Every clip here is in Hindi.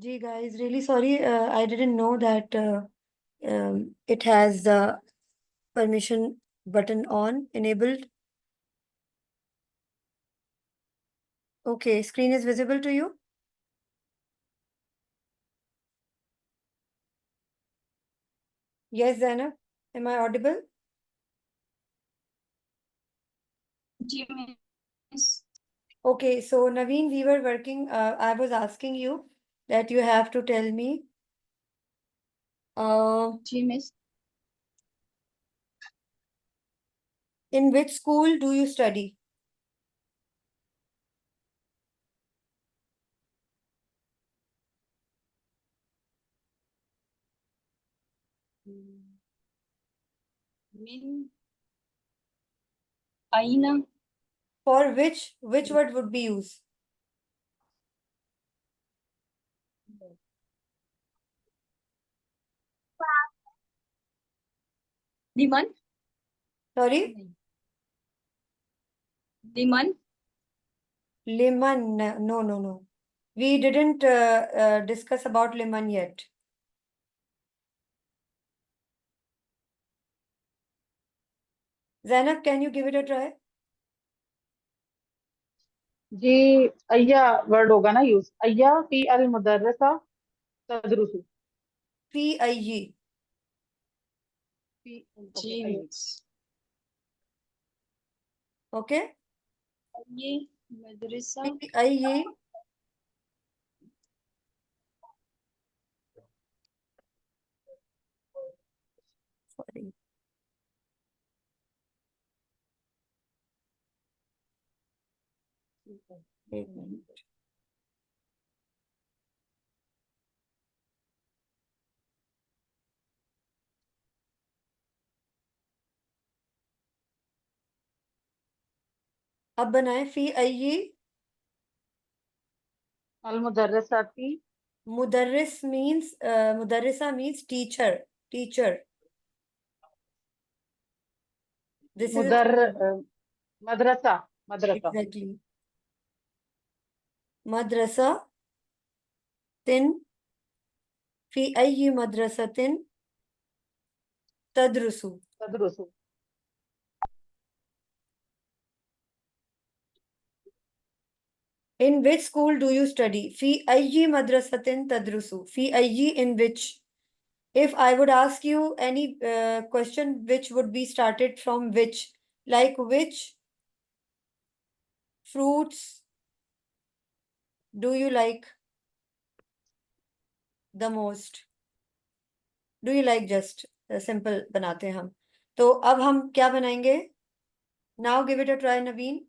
Ji guys, really sorry. I didn't know that it has the permission button on enabled. Okay, screen is visible to you. Yes, Zainab. Am I audible? जी miss. Okay, so Naveen, we were working. I was asking you that you have to tell me. जी miss. In which school do you study? मिन आईना। For which word would be used? लिमन। Sorry, लिमन। Liman. No, no, no. We didn't discuss about Liman yet. Zainab, can you give it a try? जी अय्या वर्ड होगा ना यूज। अय्या फी अल मुदर्रसा तदरुसु। PIG. जी मिस। Okay? ये मदरसा। PIG. Sorry. एक मिनट। अब बनाए फी आई अल मुदर्रसाती। मुदर्रिस मीन्स मुदर्रिसा मीन्स टीचर दिस इज मुदर मदरसा मदरसा। एग्जैक्टली मदरसा तिन फी आई मदरसतिन तदरुसु तदरुसु। in which school do you study फी आई मदरसतिन तदरुसु फी आई in which if I would ask you any question which would be started from which like which fruits do you like the most do you like just simple बनाते हैं हम तो अब हम क्या बनाएंगे now give it a try Naveen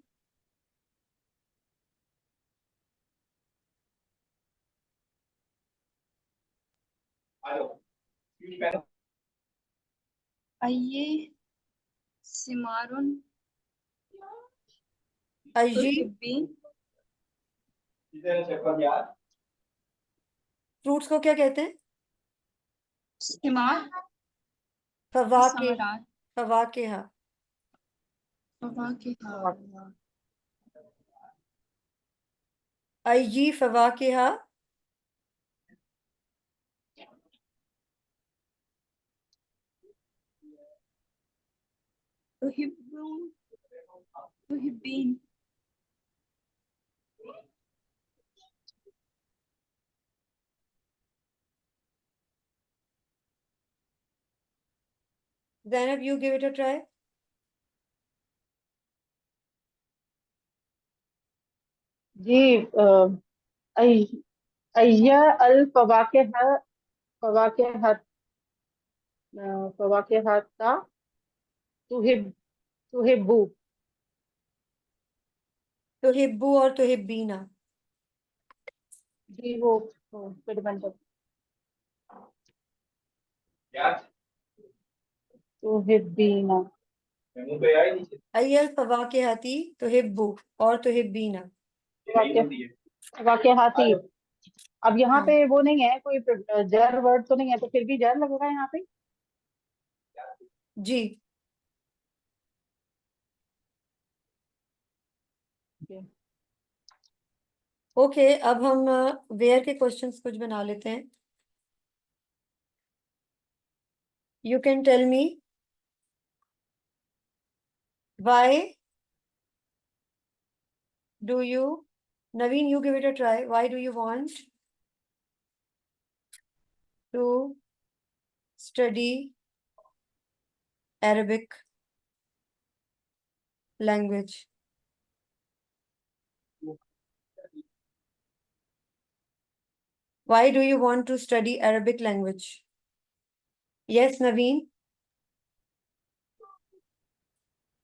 आइए सिमारुन अजी तुहिब्बीन। फ्रूट्स को क्या कहते हैं सिमार। फवाके समारात। फवाके हाँ फवाकिहा। अजी फवाके हाँ तुहिब्बून तुहिब्बीन। Zainab you give it a try जी अय- अय्या अल फवाके फवाकेहता तुहिब तुहिब्बू। तुहिब्बू और तुहिब्बीना जी वो पे डिपेंड करता। तुहिब्बीना। अय्यल फवाके हाती तुहिब्बू और तुहिब्बीना वाकयाती। अब यहाँ हाँ पे वो नहीं है कोई जर वर्ड तो नहीं है, तो फिर भी जर लगेगा यहाँ पे। जी ओके, अब हम वेयर के क्वेश्चंस कुछ बना लेते हैं. You can tell me why do you, Naveen, you give it a try. Why do you want to study Arabic language? Why do you want to study Arabic language? Yes, Naveen.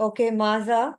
Okay, Maza.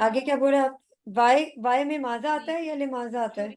आगे क्या बोला आप? Why में माजा आता ली- है या लिमाजा आता है?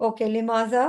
ओके, लिमाजा.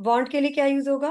वांट के लिए क्या यूज होगा?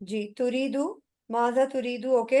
जी, तुरीदू. माजा तुरीदू. ओके.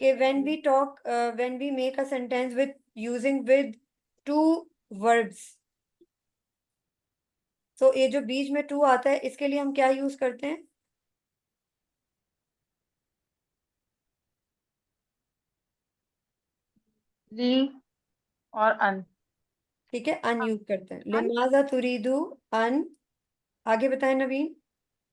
कि when we make a sentence with using with two verbs, तो ये जो बीच में टू आता है इसके लिए हम क्या यूज करते हैं? ली और अन. ठीक है, अन यूज करते हैं. अन लिमाजा तुरीदू अन. आगे बताएं नवीन.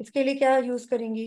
इसके लिए क्या यूज करेंगी?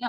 या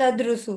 तदरुसु.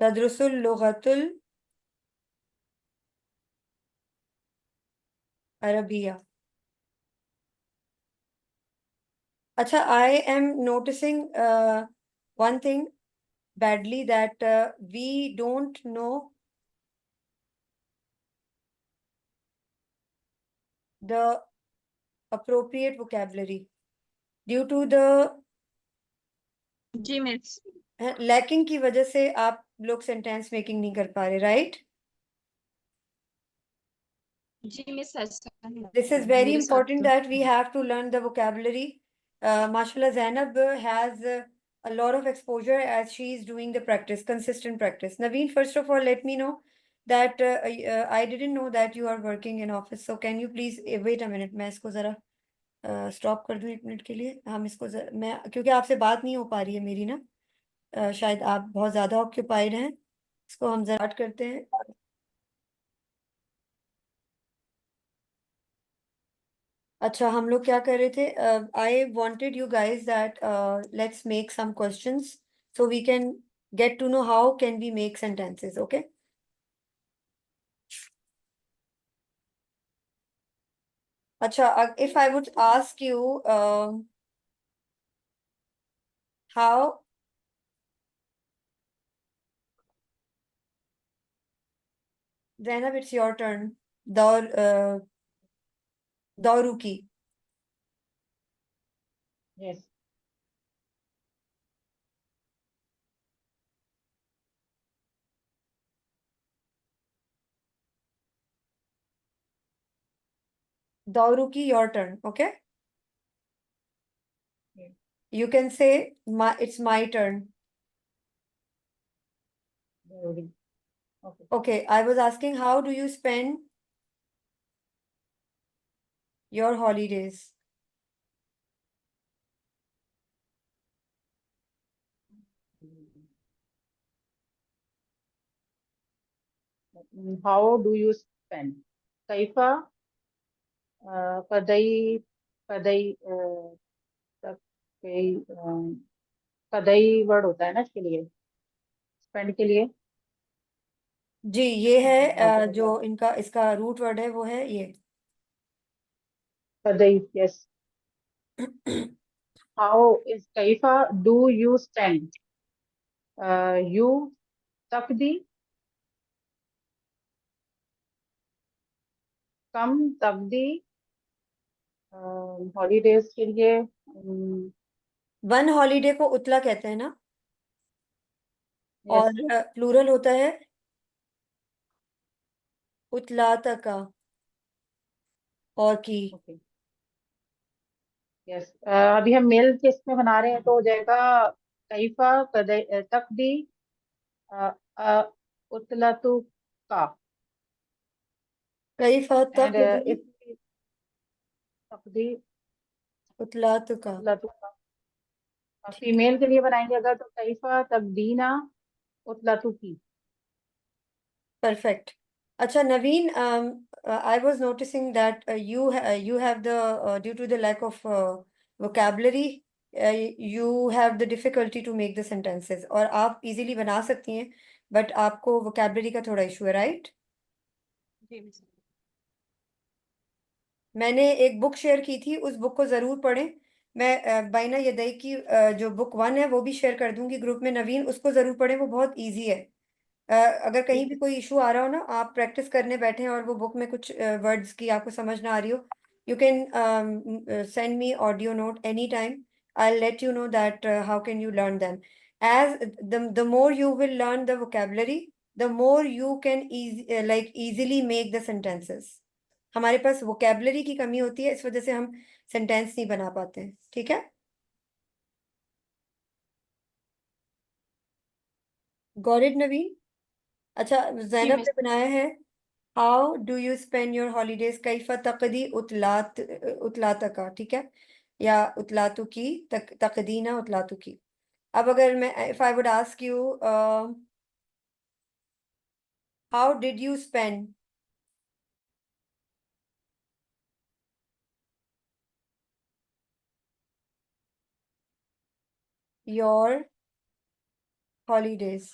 तदरुसुल लुगतुल अरबिया. अच्छा, I am noticing one thing badly, that we don't know the appropriate vocabulary due to the जी मिस lacking की वजह से आप लोग सेंटेंस मेकिंग नहीं कर पा रहे, राइट? जी मिस ऐसा है This is very मेरे साथ important तो that we have to learn the vocabulary. Mashallah, Zainab has a lot of exposure as she is doing the practice, consistent practice. Naveen, first of all, let me know that I didn't know that you are working in office. So can you please wait a minute? मैं इसको जरा स्टॉप कर दूं 1 मिनट के लिए. हम इसको मैं क्योंकि आपसे बात नहीं हो पा रही है मेरी ना. शायद आप बहुत ज्यादा ऑक्यूपाइड हैं. इसको हम जरा start करते हैं. अच्छा, हम लोग क्या कर रहे थे? I wanted you guys that let's make some questions so we can get to know how can we make sentences. Okay. अच्छा, if I would ask you how Zainab, it's your turn. दौरुकी. यस. दौरुकी, your turn. Okay. Okay. You can say it's my turn. जरूरी. Okay. Okay, I was asking how do you spend your holidays? How do you spend. कैफा. कदई. कदई. कदई वर्ड होता है ना इसके लिए, स्पेंड के लिए. जी, ये है हाँ तो जो इनका इसका रूट वर्ड है वो है ये. कदई. यस. हाउ इज कैफा डू यू स्पेंड. यू तकदी, कम तकदी, हॉलीडेज के लिए वन हॉलीडे को उतला कहते हैं ना, यस। और प्लूरल होता है उतलाता का और की। Okay, yes. अभी हम मेल केस में बना रहे हैं तो हो जाएगा कैफा तकदी अ, अ, उतलतु का। कई एंड तकदी इफ तकदी उतलात का। उतलतु का, ठीक है, फीमेल के लिए बनाएंगे अगर तो कैफा तकदीना उतलतु की। परफेक्ट। अच्छा Naveen, I was noticing that you have the due to the lack of vocabulary, you have the difficulty to make the sentences, और आप easily बना सकती हैं, बट आपको vocabulary का थोड़ा इशू है, राइट? जी मिस। मैंने एक बुक शेयर की थी, उस बुक को जरूर पढ़ें। मैं बाइना यदई की जो बुक 1 है वो भी शेयर कर दूंगी ग्रुप में। नवीन उसको जरूर पढ़ें, वो बहुत इजी है। अगर कहीं ठीक भी है। कोई इशू आ रहा हो ना, आप प्रैक्टिस करने बैठे हैं और वो बुक में कुछ वर्ड्स की आपको समझ ना आ रही हो, you can send me audio note any time. I let you know that how can you learn them. As the more you will learn the vocabulary, the more you can like easily make the sentences। हमारे पास vocabulary की कमी होती है, इस वजह से हम सेंटेंस नहीं बना पाते हैं, ठीक है? गॉट इट नवीन? अच्छा, जी जैनब मिस। ने बनाया है, how do you spend your holidays कैफा तकदी उतलातका, ठीक है? या उतलातु की, तकदीना उतलातु की। अब अगर मैं, if I would ask you, how did you spend your holidays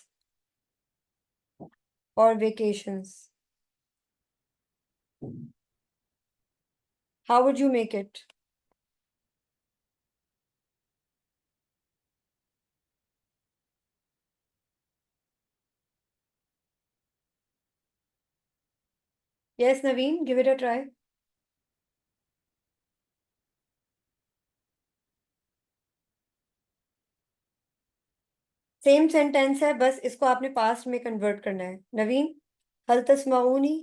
और vacations, how would you make it? Yes Naveen, give it a try. Same sentence है, बस इसको आपने पास्ट में कन्वर्ट करना है। नवीन, हल तस्माऊनी?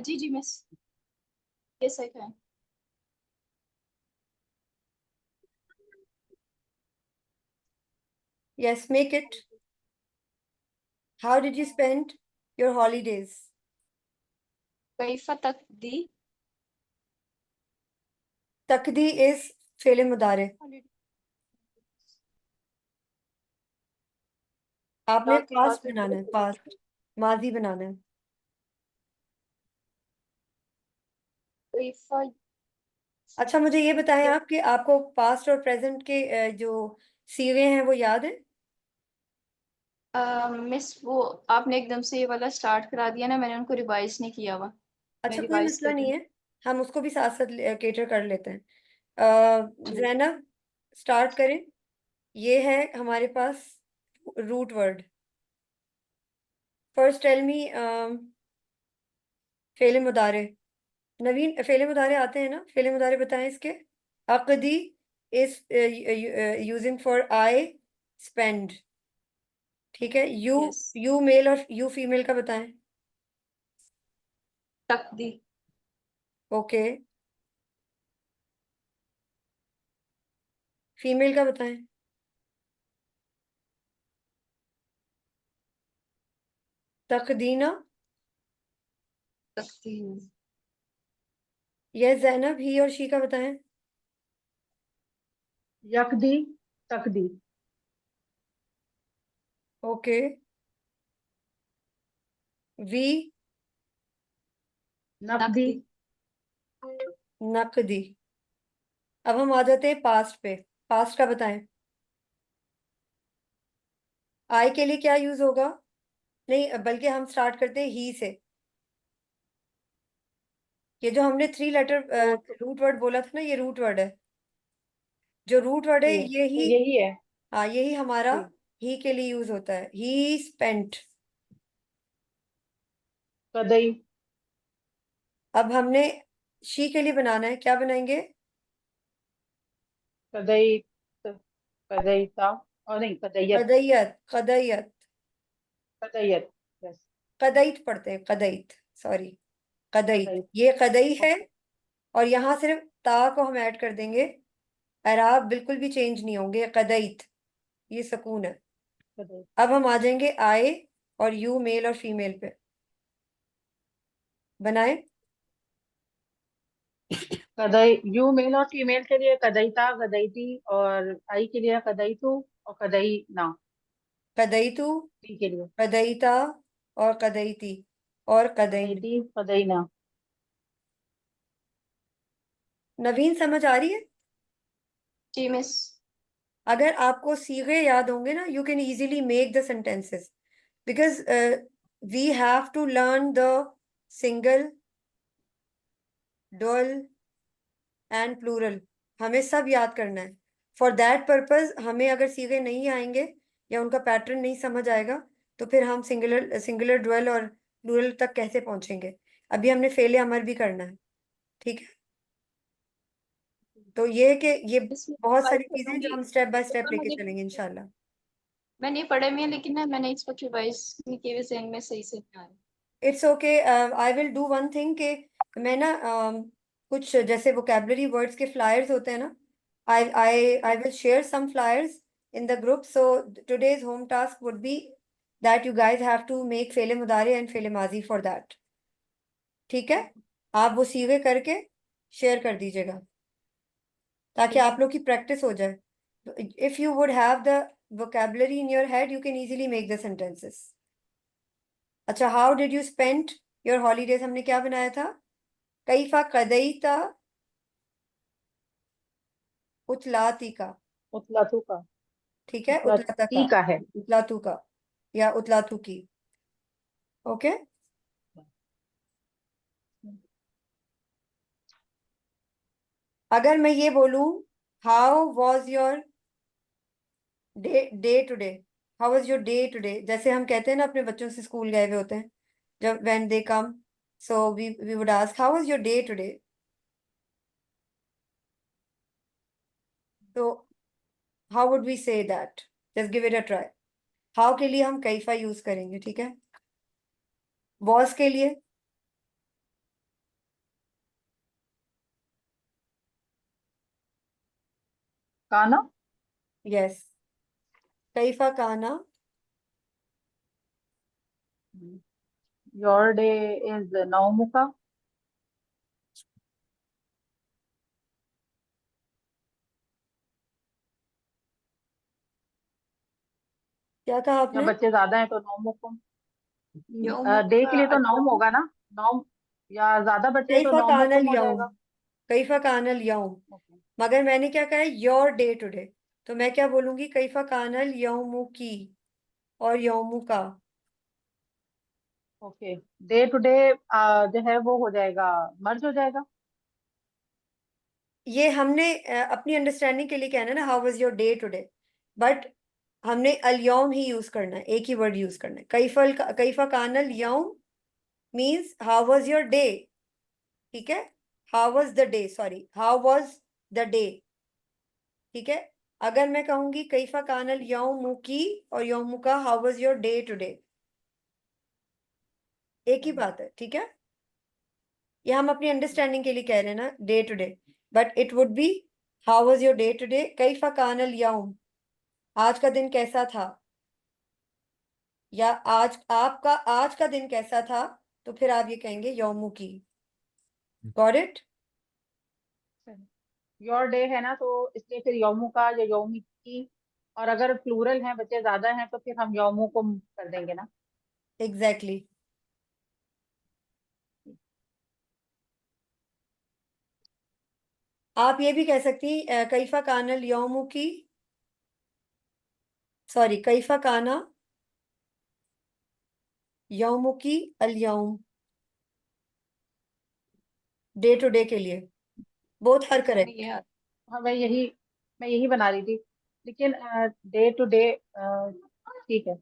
जी जी miss. Yes I can. Yes, make it. How did you spend your holidays? कैफा तकदी तकदी इज फेले मुदारे। आपने लातु पास्ट लातु बनाना है, पास्ट, माजी बनाना है। कैफा अच्छा मुझे ये बताएं आप कि आपको पास्ट और प्रेजेंट के जो सीवे हैं वो याद है? मिस वो आपने एकदम से ये वाला स्टार्ट करा दिया ना, मैंने उनको रिवाइज नहीं किया हुआ। मैं अच्छा कोई रिवाइज मसला नहीं करूँ। है, हम उसको भी साथ साथ केटर कर लेते हैं। जी। जैनब, स्टार्ट करें। ये है हमारे पास root word. First tell me फेले मुदारे। नवीन, फेले मुदारे आते हैं ना? फेले मुदारे बताएं इसके। अकदी is using for I spend, ठीक है? You, yes. यू मेल और यू फीमेल का बताएं। तकदी ओके, फीमेल का बताएं। तकदीना। तकदी यह जैनब, ही और शी का बताएं। यकदी तकदी। ओके, वी, नकदी। नकदी नकदी। अब हम आ जाते हैं पास्ट पे। पास्ट का बताएं। आई के लिए क्या यूज होगा? नहीं, बल्कि हम स्टार्ट करते हैं ही से। ये जो हमने 3 लेटर तो रूट वर्ड बोला था ना, ये रूट वर्ड है। जो रूट वर्ड है जी, तो यही, यही है। हाँ यही हमारा जी, ही के लिए यूज होता है। ही स्पेंट। कदई, अब हमने शी के लिए बनाना है, क्या बनाएंगे? कदई, कदईता, और नहीं कदयत, कदयत, कदयत। कदयत, यस, कदईत पढ़ते हैं, कदईत, सॉरी, कदईत। कदई, ये कदई है। ओके, और यहाँ सिर्फ ता को हम ऐड कर देंगे। एराब बिल्कुल भी चेंज नहीं होंगे, कदईत, ये सुकून है। कदई, अब हम आ जाएंगे आए और यू, मेल और फीमेल पे। बनाए। कदई, यू मेल और फीमेल के लिए कदईता, कदईती, और आई के लिए कदईतु, और कदई ना, कदईतू, टी के लिए कदईता और कदईती और कदईन। कदईती, कदई ना। नवीन समझ आ रही है? जी मिस। अगर आपको सीगे याद होंगे ना, you can easily make the sentences, because we have to learn the single, dual and plural. हमें सब याद करना है। फॉर दैट पर्पज हमें अगर सीगे नहीं आएंगे या उनका पैटर्न नहीं समझ आएगा, तो फिर हम सिंगुलर सिंगुलर डुअल और प्लूरल तक कैसे पहुंचेंगे? अभी हमने फेले अमर भी करना है, ठीक है? तो ये है कि ये इसमें बहुत रिवाइज सारी चीजें जो करूंगी। हम स्टेप बाय स्टेप पेपर लेके मुझे चलेंगे इंशाल्लाह। मैंने पढ़े में है, लेकिन ना मैंने इस वक्त रिवाइज नहीं किए हुए, ज़हन में सही से नहीं आ रहा। It's okay, I will do one thing कि मैं ना कुछ जैसे वोकेबलरी वर्ड्स के फ्लायर्स होते हैं ना, I I I will share some flyers in the group. So today's home task would be that you guys have to make फेले मुदारे एंड फेले माजी फॉर दैट। ठीक है? आप वो सीधे करके शेयर कर दीजिएगा, ताकि ठीक आप है, लोग की प्रैक्टिस हो जाए। If you would have the vocabulary in your head, you can easily make the sentences. अच्छा, how did you spend your holidays हमने क्या बनाया था? कैफा कदईता उतलाती का। उतलातु का, ठीक है, उतलाता का, उतलाती का है। उतलातू का या उतलातू की। ओके। अगर मैं ये बोलूं, how was your day day today, how was your day today, जैसे हम कहते हैं ना अपने बच्चों से स्कूल गए हुए होते हैं, जब when they come, so we would ask how was your day today. तो how would we say that? Just give it a try. How के लिए हम कैफा यूज करेंगे, ठीक है? वॉज के लिए काना, यस, कैफा काना। योर डे इज नौमुका। क्या कहा या आपने? बच्चे ज्यादा हैं तो नौमुकुम। यौम डे का के लिए तो नौम अल्लाह। होगा ना, नौम, या ज्यादा बच्चे हैं तो कैफा कानल नौमुकुम हो यौम, जाएगा। कैफा कानल यौम। ओके, मगर मैंने क्या कहा है, योर डे टुडे। तो मैं क्या बोलूंगी, कैफा कानल यौमु की और यौमु का। ओके, डे टू डे जो है वो हो जाएगा, मर्ज हो जाएगा। ये हमने अपनी अंडरस्टैंडिंग के लिए कहना है ना, how was your day today, but हमने अल यौम ही यूज करना है, एक ही वर्ड यूज करना है। कैफा कानल यौम means how was your day, ठीक है? How was the day, sorry, how was the day, ठीक है? अगर मैं कहूंगी कैफा कानल यौमु की और यौमु का, how was your day today, एक ही बात है, ठीक है? ये हम अपनी अंडरस्टैंडिंग के लिए कह रहे हैं ना, day to day, but it would be how was your day today, कैफा कानल यौम, आज का दिन कैसा था, या आज आपका आज का दिन कैसा था, तो फिर आप ये कहेंगे यौमु की। Got it? योर डे है ना, तो इसलिए फिर यौमु का या यौमी की, और अगर प्लूरल है, बच्चे ज्यादा हैं, तो फिर हम यौमु को कर देंगे ना। एग्जैक्टली। आप ये भी कह सकती कैफा कानल यौमु की, सॉरी, कैफा काना यौमुकी अल यौम, डे टू डे के लिए, बोथ आर करेक्ट। ये हाँ मैं यही बना रही थी, लेकिन डे टू डे ठीक है।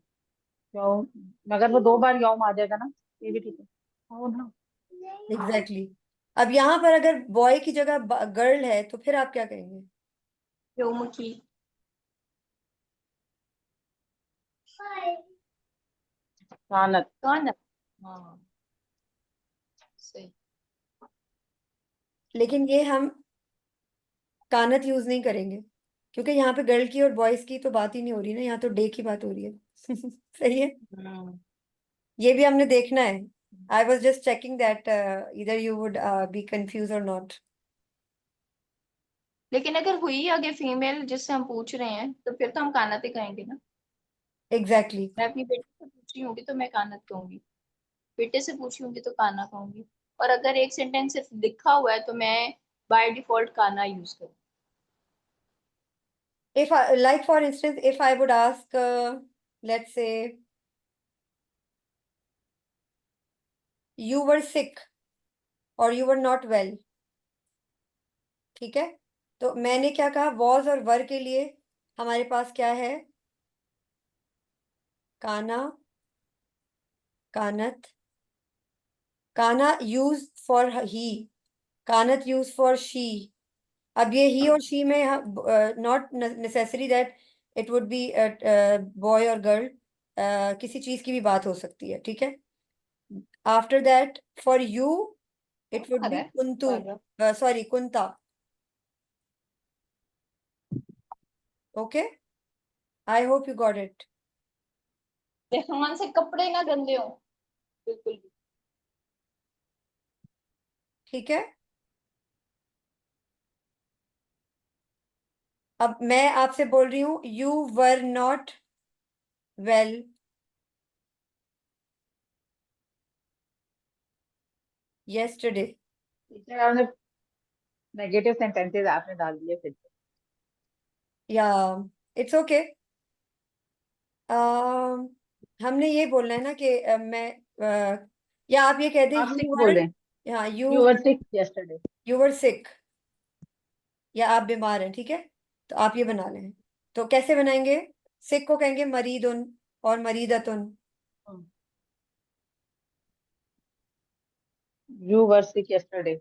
यौम, मगर वो 2 बार यौम आ जाएगा ना, ये भी ठीक है। हो ना। एग्जैक्टली अब यहाँ पर अगर बॉय की जगह गर्ल है तो फिर आप क्या कहेंगे? यौमुखी। कानत। कौन है? हाँ, सही। लेकिन ये हम कानत यूज नहीं करेंगे, क्योंकि यहाँ पे गर्ल की और बॉयज की तो बात ही नहीं हो रही ना, यहाँ तो डे की बात हो रही है। सही है, हम्म। ये भी हमने देखना है। I was just checking that इधर यू वुड बी कंफ्यूज और नॉट। लेकिन अगर हुई आगे फीमेल जिससे हम पूछ रहे हैं तो फिर तो हम कानत ही कहेंगे ना। एग्जैक्टली। मैं अपनी बेटी से पूछ रही होंगी तो मैं कानत कहूंगी, बेटे से पूछी होंगी तो काना कहूंगी। और अगर एक सेंटेंस सिर्फ लिखा हुआ है तो मैं बाय डिफॉल्ट काना यूज करूँ। If I, like for instance, if I would ask, let's say, you were sick or you were not well, ठीक है? तो मैंने क्या कहा, was और were के लिए हमारे पास क्या है? काना, कानत, काना यूज फॉर ही, कानत यूज फॉर शी। अब ये ही और शी में not necessary that it would be boy और गर्ल, किसी चीज की भी बात हो सकती है, ठीक है? After that for you it would अरे बी कुंतु, पर sorry Kunta. Okay, I hope you got it. Rahman से कपड़े ना गंदे हो, बिल्कुल भी। ठीक है, अब मैं आपसे बोल रही हूँ, you were not well yesterday। Teacher आपने नेगेटिव सेंटेंसेस आपने डाल दिए फिर से। या इट्स ओके। हमने ये बोलना है ना कि या आप ये कह दें, आप सिक बोल रहे हैं। हाँ you were sick yesterday. You were sick, या आप बीमार हैं, ठीक है? तो आप ये बना लें। तो कैसे बनाएंगे? सिक को कहेंगे मरीदुन और मरीदतुन। You were sick yesterday.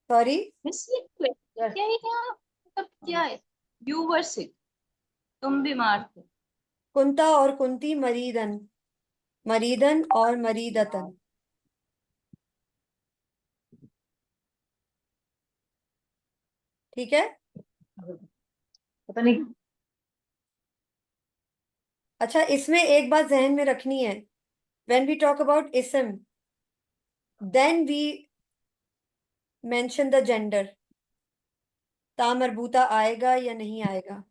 Sorry, miss ये यस। क्या है क्या, मतलब क्या है? यू वर सिक, तुम बीमार थे। कुंता और कुंती मरीदन, मरीदन और मरीदतन, ठीक है? पता नहीं। अच्छा, इसमें एक बात जहन में रखनी है, व्हेन वी टॉक अबाउट इसम, then we mention the gender. ता मरबूता आएगा या नहीं आएगा?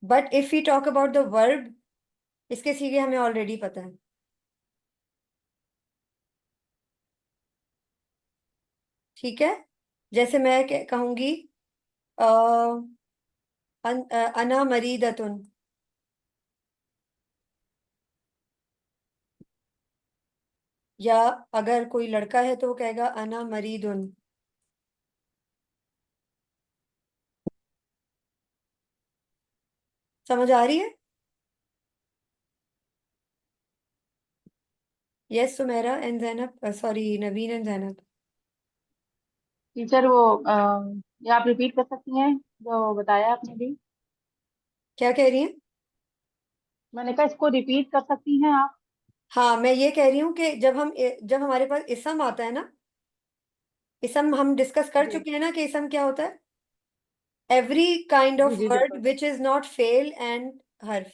But if we talk about the verb, इसके सीधे हमें ऑलरेडी पता है, ठीक है? जैसे मैं कहूंगी अना मरीदतुन, या अगर कोई लड़का है तो वो कहेगा अना मरीदुन। समझ आ रही है? Yes Sumera and Zainab, sorry Naveen and Zainab. Teacher वो ये आप रिपीट कर सकती हैं जो बताया आपने भी। क्या कह रही हैं? मैंने कहा इसको रिपीट कर सकती हैं आप। हाँ, मैं ये कह रही हूँ कि जब हमारे पास इसम आता है ना, इसम हम डिस्कस कर जी चुके हैं ना कि इसम क्या होता है? एवरी काइंड जी ऑफ जी वर्ड बिल्कुल। विच इज नॉट फेल एंड हर्फ,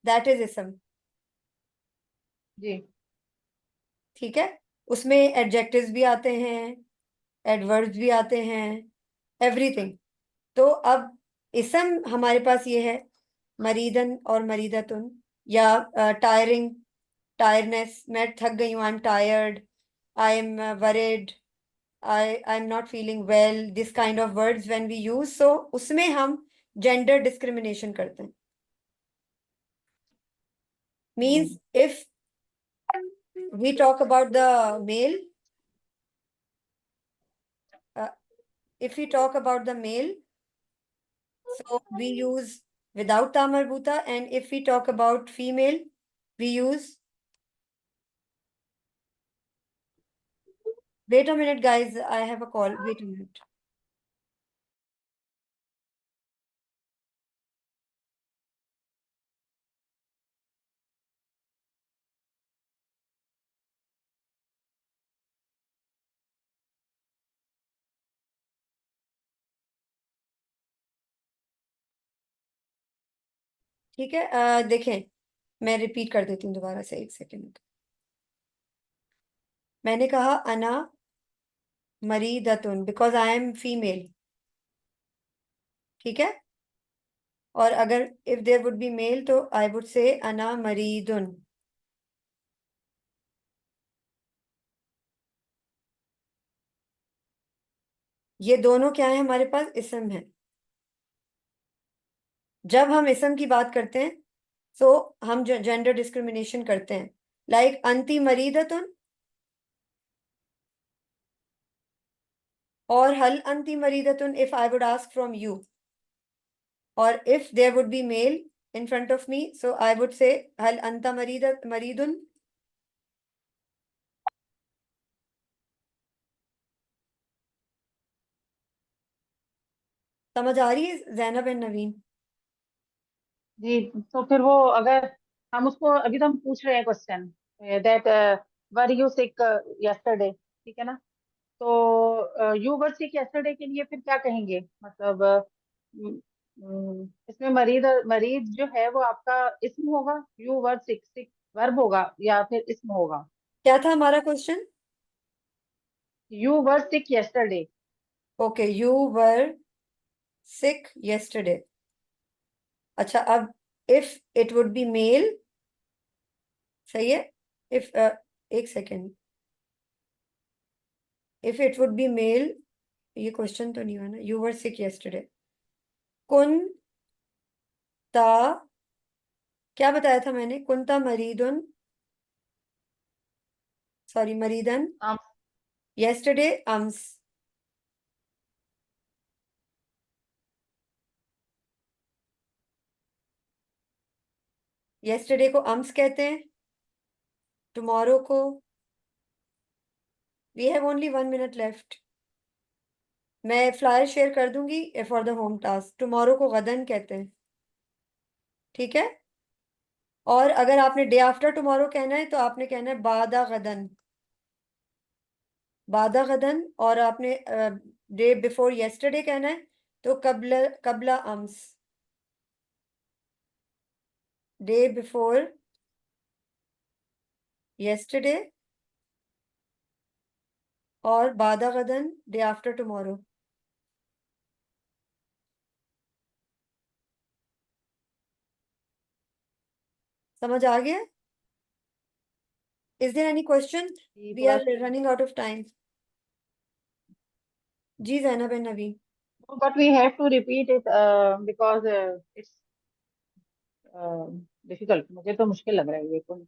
दैट इज इसम, जी। ठीक है? उसमें एडजेक्टिव्स भी आते हैं, एडवर्ब्स भी आते हैं, एवरीथिंग। तो अब इसम हमारे पास ये है, मरीदन और मरीदतुन, या टायरिंग, टायरनेस, मैं थक गई हूँ, I am tired, I am worried, I'm not feeling well, this kind of words when we use, so उसमें हम gender discrimination करते हैं. Means if we talk about the male, if we talk about the male, so we use without ta marbuta, and if we talk about female, we use. Wait a minute, guys. I have a call. Wait a minute. ठीक है, देखें, मैं रिपीट कर देती हूँ दोबारा से, एक सेकेंड. मैंने कहा अना मरीदतुन बिकॉज आई एम फीमेल. ठीक है, और अगर if there would be male तो आई वुड से अना मरीदुन. ये दोनों क्या है हमारे पास? इसम है. जब हम इसम की बात करते हैं तो हम जेंडर डिस्क्रिमिनेशन करते हैं. लाइक अंती मरीदतुन और हल अंती मरीदतुन if I would ask from you, और if there would be male in front of me, so I would say hal anta maridun. समझ आ रही है जैनब एंड नवीन? जी, तो फिर वो अगर हम उसको अभी तो हम पूछ रहे हैं question that were you sick yesterday, ठीक है ना? तो यू वर सिक यस्टरडे के लिए फिर क्या कहेंगे? मतलब इसमें मरीज मरीज जो है वो आपका इसम होगा, you were sick, sick verb होगा या फिर इसम होगा? क्या था हमारा question? You were sick yesterday. Okay, you were sick yesterday. अच्छा, अब if it would be male, सही है. इफ एक second, if it would be male, ये क्वेश्चन तो नहीं हुआ ना. You were sick yesterday. कुन ता, क्या बताया था मैंने? कुंता मरीदुन, सॉरी मरीदन, हम yesterday अम्स. yesterday को अम्स कहते हैं, टुमारो को, we have only 1 minute left. मैं फ्लायर शेयर कर दूंगी for the home task. Tomorrow को गदन कहते हैं. ठीक है, और अगर आपने डे आफ्टर टुमारो कहना है तो आपने कहना है बादा गदन, बादा गदन. और आपने डे बिफोर yesterday कहना है तो कबला कबला अम्स, डे बिफोर yesterday, और बादा गदन डे आफ्टर टुमारो. समझ आ गया? Is there any question? We थोड़ा are running out of time. जी Zainab and Naveen. But we have to repeat it because it's difficult. मुझे तो मुश्किल लग रहा है ये तो.